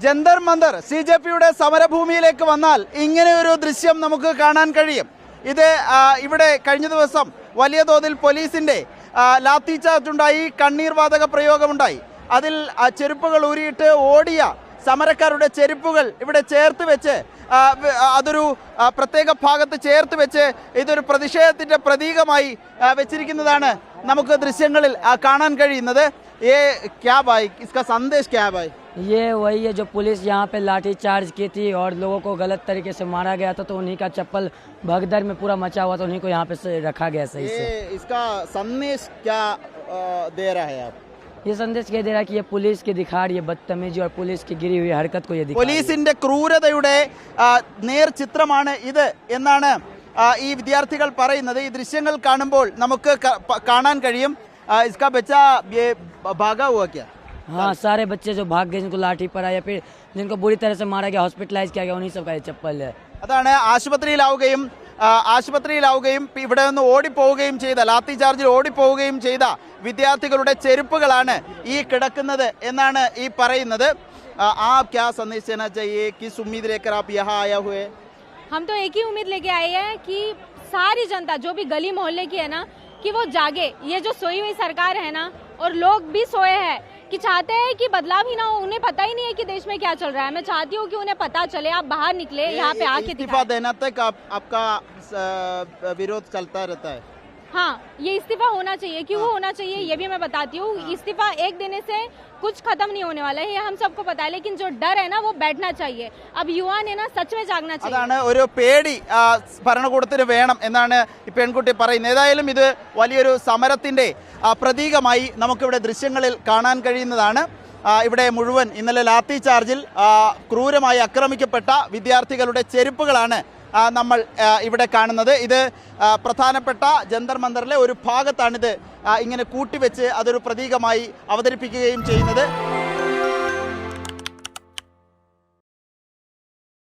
ജന്തർ മന്ദർ CJPയുടെ സമരഭൂമിയിലേക്ക് വന്നാൽ ഇങ്ങനെ ഒരു ദൃശ്യം നമുക്ക് കാണാൻ കഴിയും. ഇത് ഇവിടെ കഴിഞ്ഞ ദിവസം വലിയ തോതിൽ പോലീസിന്റെ ലാത്തി ചാർജ് ഉണ്ടായി, കണ്ണീർ വാതക പ്രയോഗമുണ്ടായി. അതിൽ ചെരുപ്പുകൾ ഊരിയിട്ട് ഓടിയ സമരക്കാരുടെ ചെരുപ്പുകൾ ഇവിടെ ചേർത്ത് വെച്ച് അതൊരു പ്രത്യേക ഭാഗത്ത് ചേർത്ത് വെച്ച് ഇതൊരു പ്രതിഷേധത്തിന്റെ പ്രതീകമായി വെച്ചിരിക്കുന്നതാണ് നമുക്ക് ദൃശ്യങ്ങളിൽ കാണാൻ കഴിയുന്നത്. ये क्या भाई, इसका संदेश क्या है भाई? ये वही है जो पुलिस यहाँ पे लाठी चार्ज की थी और लोगों को गलत तरीके से मारा गया था, तो उन्हीं का चप्पल भगदड़ में पूरा मचा हुआ था, उन्हीं को यहाँ पे रखा गया सही से। इसका संदेश क्या दे रहा है आप? ये संदेश ये दे रहा है कि ये पुलिस की दिखाड़, ये बदतमीजी और पुलिस की गिरी हुई हरकत को ये പോലീസിന്റെ ക്രൂരതയുടെ നേർ ചിത്രമാണ് ഇത് എന്നാണ് ഈ വിദ്യാർത്ഥികൾ പറയുന്നത്. ഈ ദൃശ്യങ്ങൾ കാണുമ്പോൾ നമുക്ക് കാണാൻ കഴിയും. इसका बच्चा ये भागा हुआ क्या? हाँ, सारे बच्चे जो भाग गए, जिनको लाठी पर आया, फिर जिनको बुरी तरह से मारा गया, हॉस्पिटलाइज किया गया, उन्हीं सब का ये चप्पल है. അതാണ് ആശുപത്രിയിലാവുകയും ഇവിടെ നിന്ന് ഓടിപ്പോവുകയും ചെയ്ത, ലാത്തി ചാർജിൽ ഓടിപ്പോവുകയും ചെയ്ത വിദ്യാർത്ഥികളുടെ ചെരുപ്പുകളാണ് ഈ കിടക്കുന്നത് എന്നാണ് ഈ പറയുന്നത്. आप क्या संदेश देना चाहिए, किस उम्मीद लेकर आप यहाँ आया हुए? हम तो एक ही उम्मीद लेके आए हैं कि सारी जनता जो भी गली मोहल्ले की है ना, कि वो जागे. ये जो सोई हुई सरकार है ना, और लोग भी सोए हैं कि चाहते हैं कि बदलाव ही ना हो. उन्हें पता ही नहीं है कि देश में क्या चल रहा है. मैं चाहती हूँ कि उन्हें पता चले, आप बाहर निकले, यहाँ पे आके इस्तीफा देना तक आपका विरोध चलता रहता है. हाँ, ये इस्तीफा होना चाहिए. क्यों होना चाहिए ये भी मैं बताती हूँ. इस्तीफा एक देने से कुछ खत्म नहीं होने वाला है, ये हम सबको पता है, लेकिन जो डर है ना वो बैठना चाहिए. अब युवा ने ना सच में जागना चाहिए. അതാണ് ഒരു പേടി ഭരണകൂടത്തിന് വേണം എന്നാണ് ഈ പെൺകുട്ടി പറയുന്നത്. ഏതായാലും ഇത് വലിയൊരു സമരത്തിന്റെ പ്രതീകമായി നമുക്കിവിടെ ദൃശ്യങ്ങളിൽ കാണാൻ കഴിയുന്നതാണ്. ഇവിടെ മുഴുവൻ ഇന്നലെ ലാത്തി ചാർജിൽ ക്രൂരമായി ആക്രമിക്കപ്പെട്ട വിദ്യാർത്ഥികളുടെ ചെരുപ്പുകളാണ് നമ്മൾ ഇവിടെ കാണുന്നത്. ഇത് പ്രധാനപ്പെട്ട ജന്തർ മന്ദറിലെ ഒരു ഭാഗത്താണിത് ഇങ്ങനെ കൂട്ടിവെച്ച് അതൊരു പ്രതീകമായി അവതരിപ്പിക്കുകയും ചെയ്യുന്നത്.